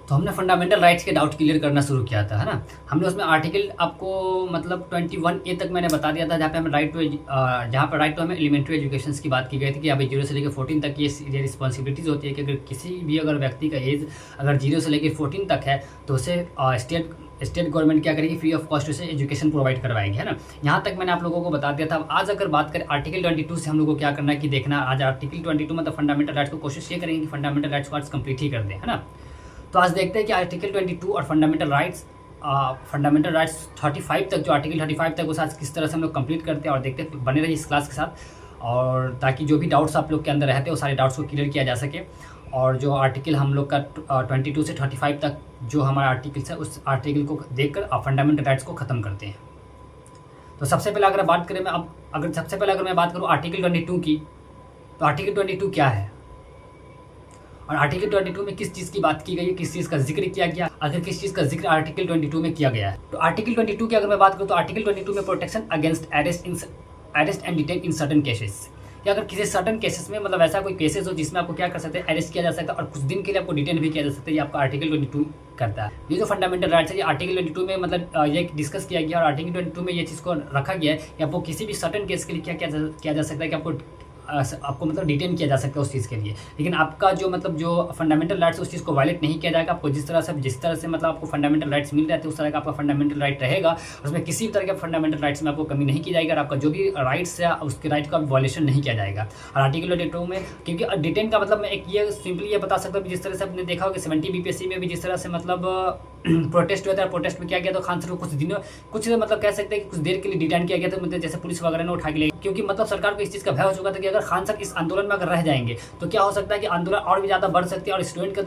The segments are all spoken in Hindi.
तो हमने फंडामेंटल राइट्स के डाउट क्लियर करना शुरू किया था, है ना। हमने उसमें आर्टिकल आपको मतलब 21A तक मैंने बता दिया था, जहाँ पे हमें जहाँ पर राइट टू हमें एलिमेंट्री एजुकेशन की बात की गई थी कि अभी 0 से लेकर 14 तक ये रिस्पॉन्सिबिलिटीज़ होती है कि अगर किसी भी अगर व्यक्ति का एज अगर 0 से लेकर 14 तक है तो उसे स्टेट गवर्नमेंट क्या करेगी, फ्री ऑफ कॉस्ट उसे एजुकेशन प्रोवाइड करवाएगी, है ना। यहाँ तक मैंने आप लोगों को बता दिया था। अब आज अगर बात करें आर्टिकल 22 से हम लोगों को क्या करना है कि देखना, आज आर्टिकल 22 मतलब फंडामेंटल राइट्स को कोशिश ये करेंगे कि फंडामेंटल राइट्स को आज कंप्लीट ही कर दें, है ना। तो आज देखते हैं कि आर्टिकल 22 और फंडामेंटल राइट्स 35 तक, जो आर्टिकल 35 तक, उस आज किस तरह से हम लोग कंप्लीट करते हैं और देखते हैं। बने रहिए इस क्लास के साथ, और ताकि जो भी डाउट्स आप लोग के अंदर रहते हैं वो सारे डाउट्स को क्लियर किया जा सके। और जो आर्टिकल हम लोग का 22 से 35 तक जो हमारा आर्टिकल्स है, उस आर्टिकल को देखकर आप फंडामेंटल राइट्स को ख़त्म करते हैं। तो सबसे पहले अगर बात करें अगर मैं बात करूँ आर्टिकल 22 की, तो आर्टिकल 22 क्या है और आर्टिकल 22 में किस चीज़ की बात की गई है, किस चीज़ का जिक्र किया गया, अगर किस चीज़ का जिक्र आर्टिकल 22 में किया गया है। तो आर्टिकल 22 की अगर मैं बात करूँ तो आर्टिकल 22 में protection against arrest and detain in certain cases, कि अगर किसी सर्टन केसेस में मतलब ऐसा कोई केसेस हो जिसमें आपको क्या कर सकते हैं, अरेस्ट किया जा सकता है और कुछ दिन के लिए आपको डिटेन भी किया जा सकता है, ये आपका आर्टिकल 22 करता है। ये जो फंडामेंटल राइट्स है ये आर्टिकल 22 में मतलब ये डिस्कस किया गया और आर्टिकल 22 में ये चीज़ को रखा गया है कि आपको किसी भी सर्टन केस के लिए क्या किया जा सकता है कि आपको मतलब डिटेन किया जा सकता है उस चीज़ के लिए। लेकिन आपका जो मतलब जो फंडामेंटल राइट्स उस चीज़ को वायलेट नहीं किया जाएगा। आपको जिस तरह से मतलब आपको फंडामेंटल राइट्स मिल रहे थे उस तरह का आपका फंडामेंटल राइट रहेगा। उसमें किसी भी तरह के फंडामेंटल राइट्स में आपको कमी नहीं की जाएगी और आपका जो भी राइट्स है उसके राइट का वायलेशन नहीं किया जाएगा। और आर्टिकल 22 में क्योंकि डिटेन का मतलब मैं एक ये सिंपली ये बता सकता हूँ, जिस तरह से आपने देखा होगा 70 BPSC में भी जिस तरह से मतलब प्रोटेस्ट हुआ था, प्रोटेस्ट में क्या किया तो खान सर को कुछ मतलब कह सकते हैं कि कुछ देर के लिए डिटेन किया गया था, मतलब जैसे पुलिस वगैरह ने उठा के ले, क्योंकि मतलब सरकार को इस चीज़ का भय हो चुका था कि अगर खान सर इस आंदोलन में अगर रह जाएंगे तो क्या हो सकता है कि आंदोलन और भी ज़्यादा बढ़ सकती है और स्टूडेंट का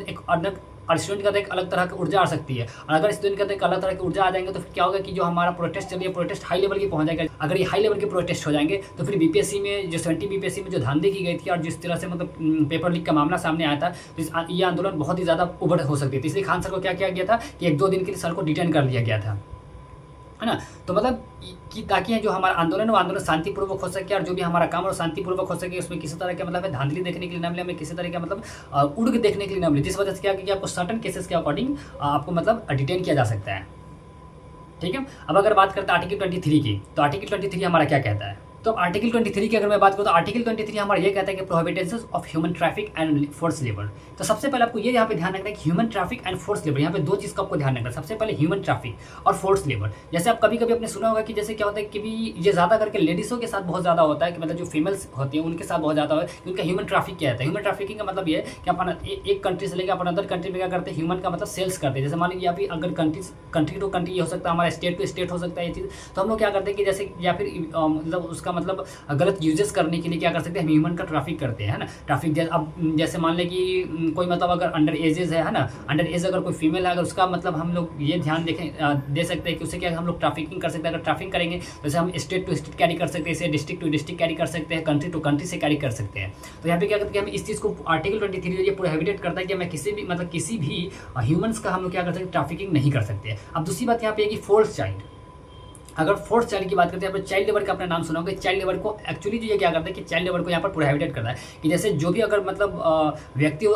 एक अलग तरह की ऊर्जा आ सकती है। और अगर स्टूडेंट का एक अलग तरह की ऊर्जा आ जाएंगे तो फिर क्या होगा कि जो हमारा प्रोटेस्ट चल रही है प्रोटेस्ट हाई लेवल की पहुंच जाएगा। अगर ये हाई लेवल के प्रोटेस्ट हो जाएंगे तो फिर बीपीएससी में जो 70 BPSC में जो धांधली की गई थी और जिस तरह से मतलब पेपर लीक का मामला सामने आया था, तो ये आंदोलन बहुत ही ज़्यादा उभर हो सकती थी। इसलिए खान सर को क्या किया गया था कि 1-2 दिन के लिए सर को डिटेन कर लिया गया था, है ना। तो मतलब कि ताकि जो हमारा आंदोलन वो आंदोलन शांतिपूर्वक हो सके और जो भी हमारा काम और शांतिपूर्वक हो सके, उसमें किसी तरह के मतलब धांधली देखने के लिए ना मिले, हमें किसी तरह का मतलब उड़ के देखने के लिए ना मिले, जिस वजह से क्या कि आपको सर्टन केसेस के अकॉर्डिंग आपको मतलब डिटेन किया जा सकता है। ठीक है। अब अगर बात करते हैं आर्टिकल 23 की, तो आर्टिकल 23 हमारा क्या कहता है। तो आर्टिकल 23 की अगर मैं बात करूँ तो आर्टिकल 23 हमारा ये कहता है कि prohibitions of human traffic and force labour. तो सबसे पहले आपको ये यहाँ पे ध्यान रखना है कि human traffic and force labour, यहाँ पे 2 चीज़ का आपको ध्यान रखना है। सबसे पहले ह्यूमन ट्रैफिक और फोर्स लेबर। जैसे आप कभी कभी आपने सुना होगा कि जैसे क्या होता है कि भी ये ज़्यादा करके लेडीज़ों के साथ बहुत ज़्यादा होता है, कि मतलब जो फीमेल्स होती हैं उनके साथ बहुत ज़्यादा होता है, उनका ह्यूमन ट्रैफिक क्या होता है। ह्यूमन ट्रैफिकिंग का मतलब ये है कि अपन एक कंट्री से लेकर अपन अदर कंट्री में क्या करते हैं, ह्यूमन का मतलब सेल्स करते हैं। जैसे मान लीजिए अभी अगर कंट्री टू कंट्री हो सकता है, हमारा स्टेट टू स्टेट हो सकता है ये चीज़, तो हम लोग क्या करते हैं कि जैसे या फिर मतलब उसका मतलब गलत यूजेस करने के लिए क्या कर सकते हैं, ह्यूमन का ट्रैफिक करते हैं, है ना। ट्रैफिक अब जैसे मान लें कि कोई मतलब अगर अंडर एजेस है ना, अंडर एज अगर कोई फीमेल है, अगर उसका मतलब हम लोग ये ध्यान दे सकते हैं कि उसे क्या हम लोग ट्रैफिकिंग कर सकते हैं। अगर ट्रैफिक करेंगे जैसे हम स्टेट टू स्टेट कैरी कर सकते हैं, इसे डिस्ट्रिक्ट टू डिस्ट्रिक्ट कैरी कर सकते हैं, कंट्री टू कंट्री से कैरी कर सकते हैं। तो यहाँ पे क्या करते हैं, हम इस चीज़ को आर्टिकल 23 ये प्रोहिबिटेड करता है कि हमें किसी भी ह्यूमन्स का हम लोग क्या कर सकते हैं, ट्रैफिकिंग नहीं कर सकते। अब दूसरी बात यहाँ पे है कि फोर्स चाइल्ड, अगर फोर्स चाइल्ड की बात करते हैं, यहाँ पर चाइल्ड लेबर का आपने नाम सुना होगा। चाइल्ड लेबर को एक्चुअली जो ये क्या करता है कि चाइल्ड लेबर को यहाँ पर प्रोहिबिटेड करता है कि जैसे जो भी अगर मतलब व्यक्ति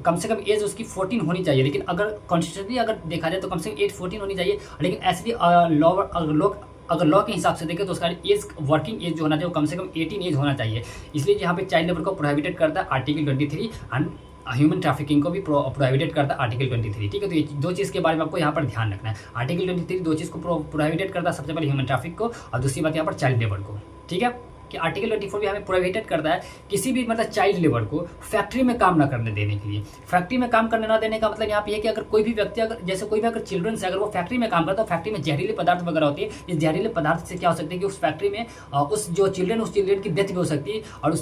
कम से कम एज उसकी 14 होनी चाहिए, लेकिन अगर कॉन्स्टिट्यूशनली अगर देखा जाए तो कम से कम एज 14 होनी चाहिए, लेकिन ऐसे अगर लॉ के हिसाब से देखें तो उसका एज वर्किंग एज जो होना चाहिए वो कम से कम 18 एज होना चाहिए। इसलिए यहाँ पे चाइल्ड लेबर को प्रोहिबिटेड करता है आर्टिकल 23 एंड ह्यूमन ट्रैफिकिंग को भी प्रोहिबिटेड करता है आर्टिकल 23। ठीक है। तो ये 2 चीज़ के बारे में आपको यहाँ पर ध्यान रखना है। आर्टिकल 23 2 चीज़ को प्रोहिबिटेड करता है, सबसे पहले ह्यूमन ट्रैफिक को और दूसरी बात यहाँ पर चाइल्ड लेबर को। ठीक है। कि आर्टिकल 24 भी हमें प्रोहिबिटेड करता है किसी भी मतलब चाइल्ड लेबर को फैक्ट्री में काम ना करने देने के लिए। फैक्ट्री में काम करने ना देने का मतलब यहाँ पे है कि अगर कोई भी व्यक्ति अगर जैसे कोई भी अगर चिल्ड्रंस है अगर वो फैक्ट्री में काम करता है तो फैक्ट्री में जहरीले पदार्थ वगैरह होती है। इस जहरीले पदार्थ से क्या हो सकता है कि उस फैक्ट्री में उस चिल्ड्रन की डेथ भी हो सकती है। और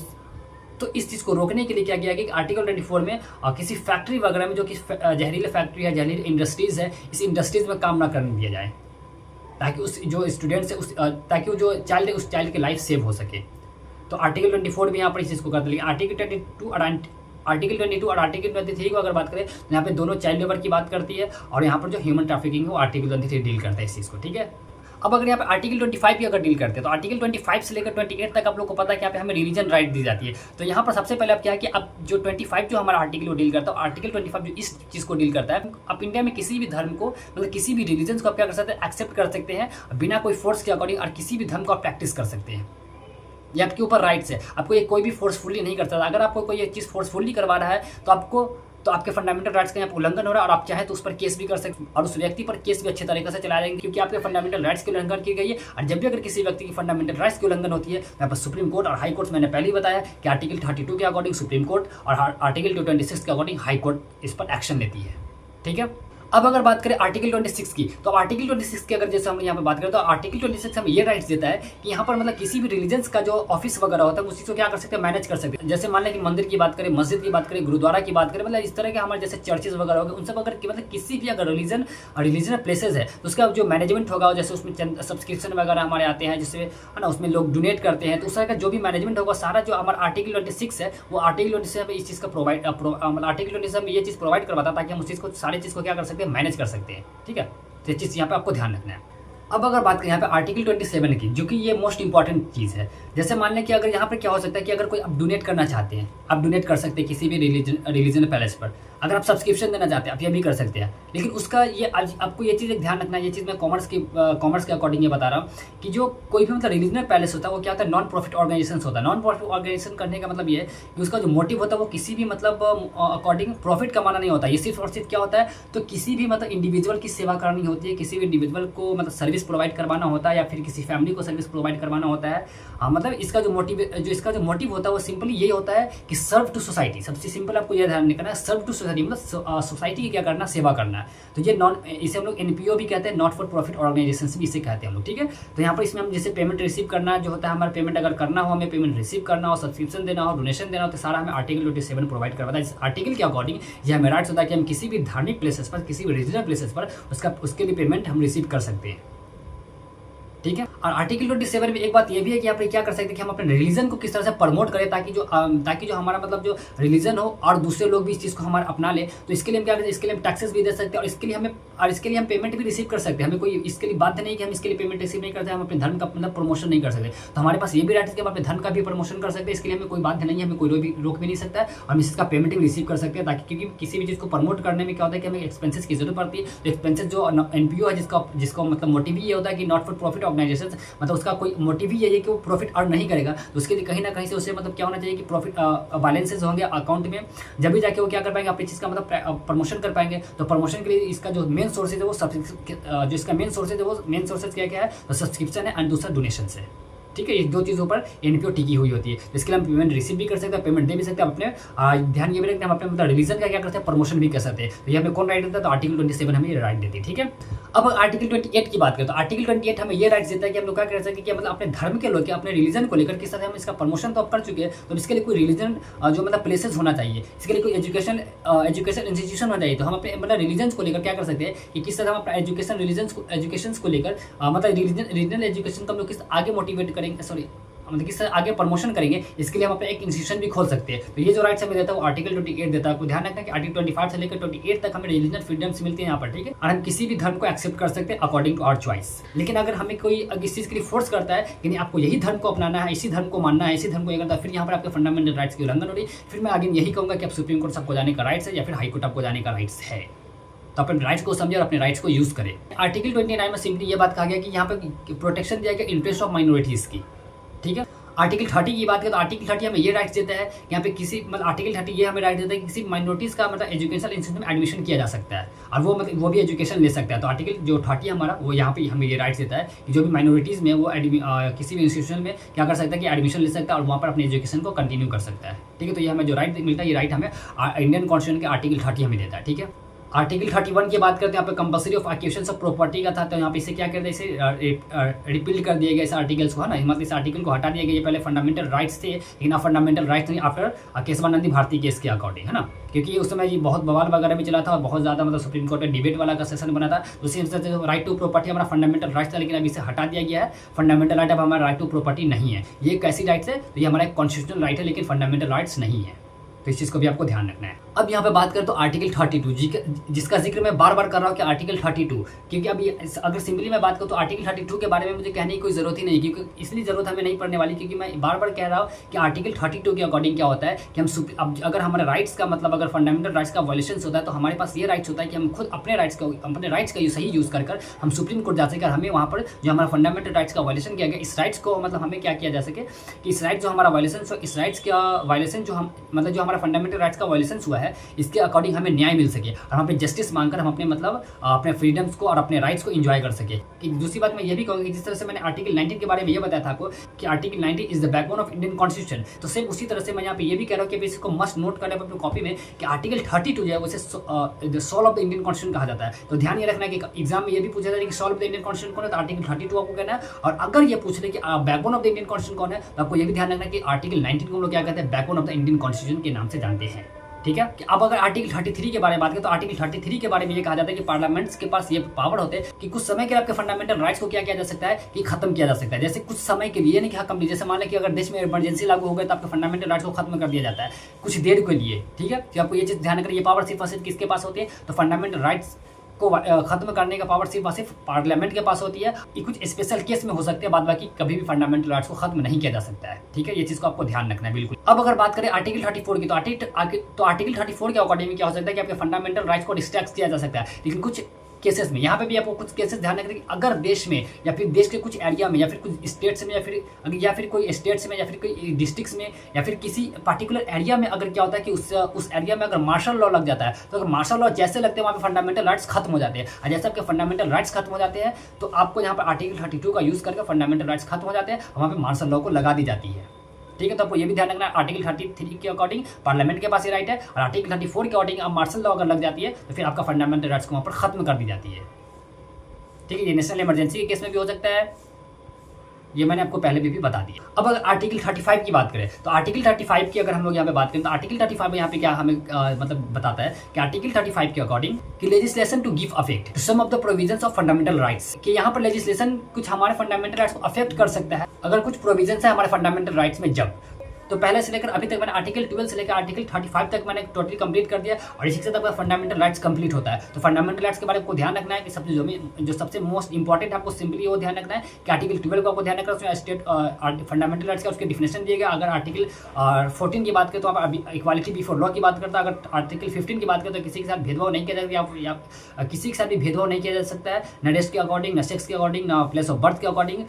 तो इस चीज़ को रोकने के लिए क्या किया गया कि आर्टिकल 24 में किसी फैक्ट्री वगैरह में जो कि जहरीले फैक्ट्री है, जहरीले इंडस्ट्रीज़ है, इस इंडस्ट्रीज़ में काम ना करने दिया जाए, ताकि उस जो स्टूडेंट्स है ताकि वो जो चाइल्ड है उस चाइल्ड की लाइफ सेव हो सके। तो आर्टिकल 24 भी यहाँ पर इस चीज़ को करते हैं। लेकिन आर्टिकल 22 और आर्टिकल 23 को अगर बात करें तो यहाँ पे दोनों चाइल्ड लेबर की बात करती है और यहाँ पर जो ह्यूमन ट्रैफिकिंग है वो आर्टिकल 23 डील करता है इस चीज़ को। ठीक है। अब अगर यहाँ पे आर्टिकल 25 की अगर डील करते हैं तो आर्टिकल 25 से लेकर 28 तक आप लोग को पता है कि यहाँ पे हमें रिलीजन राइट दी जाती है। तो यहाँ पर सबसे पहले अब क्या है कि अब जो 25 जो हमारा आर्टिकल वो डील करता है, आर्टिकल 25 जो इस चीज़ को डील करता है, आप इंडिया में किसी भी धर्म को मतलब किसी भी रिलीजन को आप क्या कर सकते हैं, एक्सेप्ट कर सकते हैं बिना कोई फोर्स के अकॉर्डिंग, और किसी भी धर्म को आप प्रैक्टिस कर सकते हैं। ये आपके ऊपर राइट्स है, आपको ये कोई भी फोर्सफुली नहीं कर सकता। अगर आपको कोई ये चीज़ फोर्सफुली करवा रहा है तो आपके फंडामेंटल राइट्स का यहाँ पर उल्लंघन हो रहा है, और आप चाहे तो उस पर केस भी कर सकते हैं, और उस व्यक्ति पर केस भी अच्छे तरीके से चलाए जाएंगे, क्योंकि आपके फंडामेंटल राइट्स की उल्लंघन की गई है। और जब भी अगर किसी व्यक्ति की फंडामेंटल राइट्स की उल्लंघन होती है, यहाँ पर सुप्रीम कोर्ट और हाई कोर्ट, मैंने पहले ही बताया कि आर्टिकल 32 के अकॉर्डिंग सुप्रीम कोर्ट और आर्टिकल 226 के अकॉर्डिंग हाई कोर्ट इस पर एक्शन लेती है। ठीक है, अब अगर बात करें आर्टिकल 26 की, तो आर्टिकल 26 की अगर जैसे हम यहाँ पे बात करें तो आर्टिकल 26 हमें ये राइट्स देता है कि यहाँ पर मतलब किसी भी रिलीजन्स का जो ऑफिस वगैरह होता है उसी को क्या कर सकते हैं, मैनेज कर सकते हैं। जैसे मान लें कि मंदिर की बात करें, मस्जिद की बात करें, गुरुद्वारा की बात करें, मतलब इस तरह के हमारे जैसे चर्चेज वगैरह हो गए, उन सब अगर मतलब किसी भी अगर रिलीजनल प्लेसेज है तो उसका जो मैनेजमेंट होगा, जैसे उसमें सब्सक्रिप्शन वगैरह हमारे आते हैं, जैसे है ना, उसमें लोग डोनेट करते हैं, तो उस तरह का जो भी मैनेजमेंट होगा सारा जो हमारा आर्टिकल 26 है वो आर्टिकल 26 हमें इस चीज़ का प्रोवाइड आर्टिकल 26 हमें ये चीज़ प्रोवाइड करवाता है ताकि हम उस चीज़ को सारी चीज़ को क्या कर सकते हैं, मैनेज कर सकते हैं। ठीक है, तो ये चीज़ यहाँ पे आपको ध्यान रखना है। अब अगर बात करें यहाँ पे आर्टिकल 27 की, जो कि ये मोस्ट इंपॉर्टेंट चीज़ है, जैसे मान लें कि अगर यहाँ पर क्या हो सकता है कि अगर कोई आप डोनेट करना चाहते हैं, आप डोनेट कर सकते हैं किसी भी रिलीजन पैलेस पर। अगर आप सब्सक्रिप्शन देना चाहते हैं आप ये भी कर सकते हैं, लेकिन उसका ये आपको ये चीज़ एक ध्यान रखना है। ये चीज़ मैं कॉमर्स के अकॉर्डिंग ये बता रहा हूँ कि जो कोई भी मतलब रिलीजनल पैलेस होता है वो क्या होता है, नॉन प्रॉफिट ऑर्गेनाइजेशन होता है। नॉन प्रॉफिट ऑर्गेनाइजेशन करने का मतलब ये है कि उसका जो मोटिव होता है वो किसी भी मतलब अकॉर्डिंग प्रॉफिट कमाना नहीं होता। ये सिर्फ और सिर्फ क्या होता है, तो किसी भी मतलब इंडिविजुअल की सेवा करनी होती है, किसी भी इंडिविजुअल को मतलब सर्विस प्रोवाइड करवाना होता है, या फिर किसी फैमिली को सर्विस प्रोवाइड करवाना होता है। मतलब इसका जो मोटिव होता है वो सिंपली यही होता है कि सर्व टू सोसाइटी। सबसे सिंपल आपको यह ध्यान रखना है, सर्व टू सोसाइटी मतलब सोसाइटी की क्या करना, सेवा करना है। तो ये इसे हम लोग एनपीओ भी कहते हैं, नॉट फॉर प्रॉफिट ऑर्गेनाइजेशन भी इसे कहते हैं हम लोग। ठीक है, तो यहाँ पर इसमें हम जैसे पेमेंट रिसीव करना जो होता है, हमारा पेमेंट अगर करना हो, हमें पेमेंट रिसीव करना हो, सब्सक्रिप्शन देना हो, डोनेशन देना हो, तो सारा हमें आर्टिकल 27 प्रोवाइड करवाता है। इस आर्टिकल के अकॉर्डिंग ये हमें राइट्स होता है कि हम किसी भी धार्मिक प्लेसेस पर, किसी भी रीजनल प्लेसेस पर उसके लिए पेमेंट हम रिसीव कर सकते हैं। ठीक है, और आर्टिकल 27 में एक बात ये भी है कि यहाँ पे क्या कर सकते हैं कि हम अपने रिलीजन को किस तरह से प्रमोट करें ताकि जो हमारा मतलब जो रिलीजन हो और दूसरे लोग भी इस चीज़ को हमारा अपना ले। तो इसके लिए हम क्या करते हैं, इसके लिए हम टैक्सेस भी दे सकते हैं, और इसके लिए हम पेमेंट भी रिसीव कर सकते हैं। हमें कोई इसके लिए बाध्य नहीं कि हम इसके लिए पेमेंट रिसीव नहीं करते, हम अपने धर्म का मतलब प्रमोशन नहीं कर सकते। तो हमारे पास ये भी राइट है कि हम अपने धर्म का भी प्रमोशन कर सकते हैं। इसके लिए हमें कोई बाध्य नहीं है, हमें कोई रोक भी नहीं सकता है, हम इसका पेमेंट भी रिसीव कर सकते हैं। ताकि क्योंकि किसी भी चीज़ को प्रमोट करने में क्या होता है कि हमें एक्सपेंसेस की जरूरत पड़ती है। तो एक्सपेंसेस जो एनपीओ है जिसका मतलब मोटिव ये होता है कि नॉट फॉर प्रॉफिट ऑर्गेनाइजेशन, मतलब उसका कोई मोटिव ही यही है कि वो प्रॉफिट अर्न नहीं करेगा। तो उसके लिए कहीं ना कहीं से उसे मतलब क्या होना चाहिए कि प्रॉफिट बैलेंसेस होंगे अकाउंट में, जब भी जाके वो क्या कर पाएंगे, अपनी चीज़ का मतलब प्रमोशन कर पाएंगे। तो प्रमोशन के लिए इसका जो मेन सोर्सेज है वो जो इसका मेन सोर्सेज क्या है, तो सब्सक्रिप्शन है एंड दूसरा डोनेशन है। ठीक है, ये दो चीज़ों पर एनपीओ टिकी हुई होती है। इसके लिए हम पेमेंट रिसीव भी कर सकते हैं, पेमेंट दे भी सकते हैं। अपने ध्यान ये भी रखते हैं, हम अपने मतलब रिलीजन का क्या करते हैं, प्रमोशन भी कर सकते हैं। तो ये हमें कौन राइट देता है, तो आर्टिकल 27 हमें ये राइट देती है। ठीक है, अब आर्टिकल 28 की बात करें तो आर्टिकल 28 हमें ये राइट्स देता है कि हम लोग क्या कर सकते हैं कि मतलब अपने धर्म के लोग अपने रिलीजन को लेकर किस तरह हम इसका प्रमोशन तो अब कर चुके हैं, तो इसके लिए कोई रिलीजन जो मतलब प्लेसेस होना चाहिए, इसके लिए कोई एजुकेशन इंस्टीट्यूशन होना चाहिए। तो हम अपने मतलब रिलीजन को लेकर क्या कर सकते हैं कि किस तरह हम अपना एजुकेशन को लेकर मतलब रीजनल एजुकेशन को हम लोग किस आगे मोटिवेट करेंगे, मतलब किस तरह आगे प्रमोशन करेंगे, इसके लिए हम अपना एक इंस्टीट्यूशन भी खोल सकते हैं। तो ये जो राइट्स हमें देता है वो आर्टिकल 28 देता है। आपको ध्यान रखना है कि आर्टिकल 25 से लेकर 28 तक हमें रिलीजन फ्रीडम्स मिलती है यहाँ पर। ठीक है, और हम किसी भी धर्म को एक्सेप्ट कर सकते हैं अकॉर्डिंग टू आवर चॉइस। लेकिन अगर हमें कोई इस चीज़ के लिए फोर्स करता है कि नहीं आपको यही धर्म को अपनाना है, इसी धर्म को मानना है, इसी धर्म को ये करता है, फिर यहाँ पर आपके फंडामेंटल राइट्स की उल्लंघन हो रही है। फिर मैं आगे यही कहूँगा कि आप सुप्रीम कोर्ट सबको जाने का राइट्स है या फिर हाई कोर्ट आपको जाने का राइट्स है। तो अपने राइट्स को समझे और अपने राइट्स को यूज़ करें। आर्टिकल 29 में सिंपली ये बात कहा गया कि यहाँ पर प्रोटेक्शन दिया गया इंटरेस्ट ऑफ माइनॉरिटीज़ की। ठीक है, आर्टिकल 30 की बात करें तो आर्टिकल 30 हमें ये राइट्स देता है यहाँ पे किसी मतलब आर्टिकल 30 ये हमें राइट देता है कि किसी माइनॉरिटीज़ का मतलब एजुकेशनल इंस्टीट्यूट में एडमिशन किया जा सकता है और वो भी एजुकेशन ले सकता है। तो आर्टिकल जो 30 हमारा वो यहाँ पे हमें ये राइट्स देता है कि जो भी माइनॉरिटीज़ में वो किसी भी इंस्टीट्यूशन में क्या कर सकता है कि एडमिशन ले सकता है और वहाँ पर अपनी एजुकेशन को कंटिन्यू कर सकता है। ठीक है, तो ये हमें जो राइट मिलता है ये राइट हमें इंडियन कॉन्स्टिट्यूशन के आर्टिकल 30 हमें देता है। ठीक है, आर्टिकल 31 की बात करते हैं, यहाँ पे compulsory of acquisition of property का था। तो यहाँ पे इसे क्या करते हैं, इसे रिपील कर दिया गया इस आर्टिकल्स को, है ना, मतलब इस आर्टिकल को हटा दिया गया। ये पहले फंडामेंटल राइट्स थे, लेकिन अब फंडामेंटल राइट्स नहीं आफ्टर केशवानंद भारती केस के अकॉर्डिंग, है ना, क्योंकि उस समय ये बहुत बवाल वगैरह भी चला था और बहुत ज़्यादा मतलब सुप्रीम कोर्ट में डिबेट वाला का सेशन बना था। उसी राइट टू प्रॉपर्टी हमारा फंडामेंटल राइट्स था, लेकिन अभी इसे हटा दिया गया है। फंडामेंटल राइट अब हमारा राइट टू प्रॉपर्टी नहीं है। ये कैसी राइट्स है, तो ये हमारा एक कॉन्स्टिट्यूशनल राइट है लेकिन फंडामेंटल राइट्स नहीं है। तो इस चीज़ को भी आपको ध्यान रखना है। अब यहाँ पे बात करें तो आर्टिकल 32 जिसका जिक्र मैं बार बार कर रहा हूँ कि आर्टिकल 32, क्योंकि अभी अगर सिंपली मैं बात करूँ तो आर्टिकल 32 के बारे में मुझे कहने की कोई ज़रूरत ही नहीं, क्योंकि इसलिए ज़रूरत हमें नहीं पड़ने वाली, क्योंकि मैं बार बार कह रहा हूँ कि आर्टिकल 32 के अकॉर्डिंग क्या होता है कि हम अब अगर हमारे राइट्स का मतलब अगर फंडामेंटल राइट्स का वायलेशन होता है तो हमारे पास ये राइट्स होता है कि हम खुद अपने राइट्स का सही यूज़ कर हम सुप्रीम कोर्ट जा सके, हमें वहाँ पर जो हमारा फंडामेंटल राइट्स का वायलेशन किया गया, इस राइट्स को मतलब हमें क्या किया जा सके कि इस राइट्स जो हमारा वायलेशन, इस राइट्स का वायलेशन जो हम मतलब जो हमारा फंडामेंटल राइट्स का वायलेशन हुआ है, इसके अकॉर्डिंग हमें न्याय मिल सके और वहाँ पे जस्टिस मांगकर हम अपने मतलब अपने फ्रीडम्स को और अपने राइट्स को एंजॉय कर सके। कि दूसरी बात मैं ये भी कहूँगा कि जिस तरह से मैंने आर्टिकल 19 के बारे में ये बताया था आपको कि article 19 is the backbone of Indian constitution, तो सेम उसी तरह से मैं यहाँ पे ये भी कह रहा हूँ कि इसको मस्ट नोट करने अपनी कॉपी में कि आर्टिकल 32 जो है उसे the soul of the Indian constitution कहा जाता है। तो ध्यान ये रखना है कि एग्जाम में ये भी पूछा जाता है कि soul of the Indian constitution कौन है, तो आर्टिकल 32 आपको कहना है। और अगर ये पूछ ले कि backbone of the Indian constitution कौन है, तो आपको ये भी ध्यान रखना है कि आर्टिकल 19 को हम लोग क्या कहते हैं, backbone of the Indian constitution के नाम से जानते हैं। ठीक है। कि अब अगर आर्टिकल 33 के बारे में बात करें तो आर्टिकल 33 के बारे में ये कहा जाता है कि पार्लियामेंट्स के पास ये पावर होते हैं कि कुछ समय के लिए आपके फंडामेंटल राइट्स को क्या किया जा सकता है कि खत्म किया जा सकता है। जैसे कुछ समय के लिए नहीं कि कंप्लीट, जैसे मान लें कि अगर देश में इमरजेंसी लागू हो गया तो आपके फंडामेंटल राइट्स को खत्म कर दिया जाता है कुछ देर के लिए। ठीक है, तो आपको ये चीज़ ध्यान रखना, ये पावर सिर्फ और सिर्फ किसके पास होती है, तो फंडामेंटल राइट्स को खत्म करने का पावर सिर्फ और सिर्फ पार्लियामेंट के पास होती है। ये कुछ स्पेशल केस में हो सकते हैं, बाद बाकी कभी भी फंडामेंटल राइट्स को खत्म नहीं किया जा सकता है। ठीक है, ये चीज़ को आपको ध्यान रखना है बिल्कुल। अब अगर बात करें आर्टिकल 34 की, तो आर्टिकल 34 के अकॉर्डिंग क्या हो सकता है कि आपके फंडामेंटल राइट्स को रिस्ट्रिक्ट किया जा सकता है, लेकिन कुछ केसेस में, यहाँ पे भी आपको कुछ केसेस ध्यान रखना कि अगर देश में या फिर देश के कुछ एरिया में या फिर कुछ स्टेट्स में या फिर कोई स्टेट्स में या फिर कोई डिस्ट्रिक्ट्स में या फिर किसी पर्टिकुलर एरिया में अगर क्या होता है कि उस एरिया में अगर मार्शल लॉ लग जाता है, तो अगर मार्शल लॉ जैसे लगते हैं वहाँ पे फंडामेंटल राइट्स खत्म हो जाते हैं। और जैसे आपके फंडामेंटल राइट्स खत्म हो जाते हैं तो आपको यहाँ पर आर्टिकल 32 का यूज़ करके फंडामेंटल राइट्स खत्म हो जाते हैं, वहाँ पर मार्शल लॉ को लगा दी जाती है। ठीक है, तो आपको ये भी ध्यान रखना है आर्टिकल 33 के अकॉर्डिंग पार्लियामेंट के पास ये राइट है, और आर्टिकल 34 के अकॉर्डिंग अब मार्शल लॉ अगर लग जाती है तो फिर आपका फंडामेंटल राइट्स को वहाँ पर खत्म कर दी जाती है। ठीक है, ये नेशनल इमरजेंसी के केस में भी हो सकता है, ये मैंने आपको पहले भी बता दिया। अब अगर आर्टिकल 35 की बात करें तो आर्टिकल 35 की अगर हम लोग यहाँ पे बात करें तो आर्टिकल 35 यहाँ पे क्या हमें मतलब बताता है कि आर्टिकल 35 के अकॉर्डिंग कि legislation to give affect to some of the provisions of fundamental rights, कि यहाँ पर लेजिस्लेशन कुछ हमारे फंडामेंटल राइट्स को अफेक्ट कर सकता है अगर कुछ प्रोविजंस है हमारे फंडामेंटल राइट्स में। जब तो पहले से लेकर अभी तक मैंने आर्टिकल 12 से लेकर आर्टिकल 35 तक मैंने टोटली कंप्लीट कर दिया, और इसी के साथ आपका फंडामेंटल राइट्स कंप्लीट होता है। तो फंडामेंटल राइट्स के बारे में आपको ध्यान रखना है कि जो सबसे मोस्ट इंपॉर्टेंट है आपको सिंपली वो ध्यान रखना है कि आर्टिकल 12 को आपको ध्यान रखना है, उसमें स्टेट फंडामेंटल राइट्स का उसके डिफिनेशन दिया गया। अगर आर्टिकल 14 की बात करें तो आप अभी इक्वालिटी बिफोर लॉ की बात करता है। अगर आर्टिकल 15 की बात करें तो किसी के साथ भेदभाव नहीं किया जाता, या किसी के साथ भी भेदभाव नहीं किया जा सकता है, न रेस के अकॉर्डिंग, न सेक्स के अकॉर्डिंग, न प्लेस ऑफ बर्थ के अकॉर्डिंग,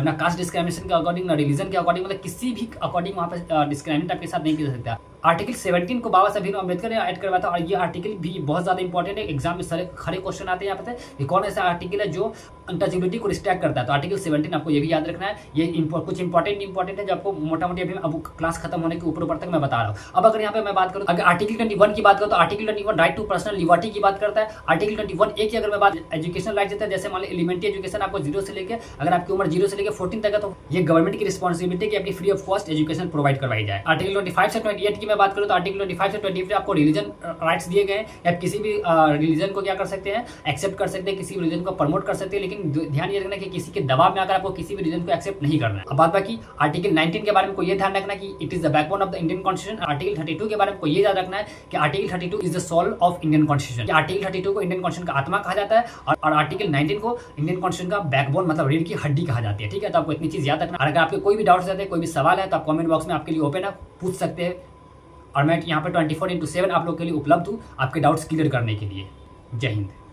न कास्ट डिस्क्रिमिनेशन के अकॉर्डिंग, न रिलीजन के अकॉर्डिंग, मतलब किसी भी अकॉर्डिंग वहाँ पर डिस्क्रिमिनेट आपके साथ नहीं किया जा सकता। आर्टिकल 17 को बाबा साहब भीमराव अम्बेडकर ने ऐड करवाया था, और ये आर्टिकल भी बहुत ज़्यादा इंपॉर्टेंट है, एग्जाम में सारे खड़े क्वेश्चन आते हैं यहाँ पे कि कौन ऐसा आर्टिकल है जो अनटचेबिलिटी को रिस्ट्रिक्ट करता है। तो आर्टिकल 17 आपको ये भी याद रखना है, ये कुछ इंपॉर्टेंट है जो आपको मोटा मोटी अभी अब क्लास खत्म होने के ऊपर तक मैं बता रहा हूँ। अब अगर यहाँ पे मैं बात करूँ, अगर आर्टिकल 21 की बात करूँ तो article 21 right to personal liberty की बात करता है। आर्टिकल 21A की अगर मैं बात एजुकेशनल राइट देता है, जैसे मान लो एलिमेंट्री एजुकेशन आपको 0 से लेकर, अगर आपकी उम्र 0 से लेकर 14 तक है तो ये गवर्नमेंट की रिस्पॉन्सिबिलिटी की अपनी free of cost education provide करवाई जाए। आर्टिकल 25 से 28 की मैं बात करूँ तो आर्टिकल 25 से 28 आपको रिलीजन राइट्स दिए गए, या किसी भी रिलीजन को क्या कर सकते हैं, एक्सेप्ट कर सकते हैं, किसी भी रिलीजन को प्रमोट कर सकते हैं, लेकिन ध्यान ये रखना कि किसी के दबाव में आकर आपको किसी भी रीजन को एक्सेप्ट नहीं करना है। अब बात बाकी आर्टिकल 19 के बारे में कोई ये ध्यान रखना कि it is the backbone of the Indian constitution. Article 32 के बारे में कोई ये याद रखना है कि article 32 is the soul of Indian constitution. Article 32 को इंडियन कॉन्स्टिट्यूशन का आत्मा कहा जाता है, और आर्टिकल 19 को इंडियन कॉन्स्टिट्यूशन का बैकबोन मतलब रीढ़ की हड्डी कहा जाती है। ठीक है, तो आपको इतनी चीज याद रखना। अगर आपके कोई भी डाउट्स रहते हैं, कोई भी सवाल है, तो आप कमेंट बॉक्स में आपके लिए ओपन है, पूछ सकते हैं, और मैं यहाँ पे 24/7 आप लोग के लिए उपलब्ध हूँ आपके डाउट्स क्लियर करने के लिए। जय हिंद।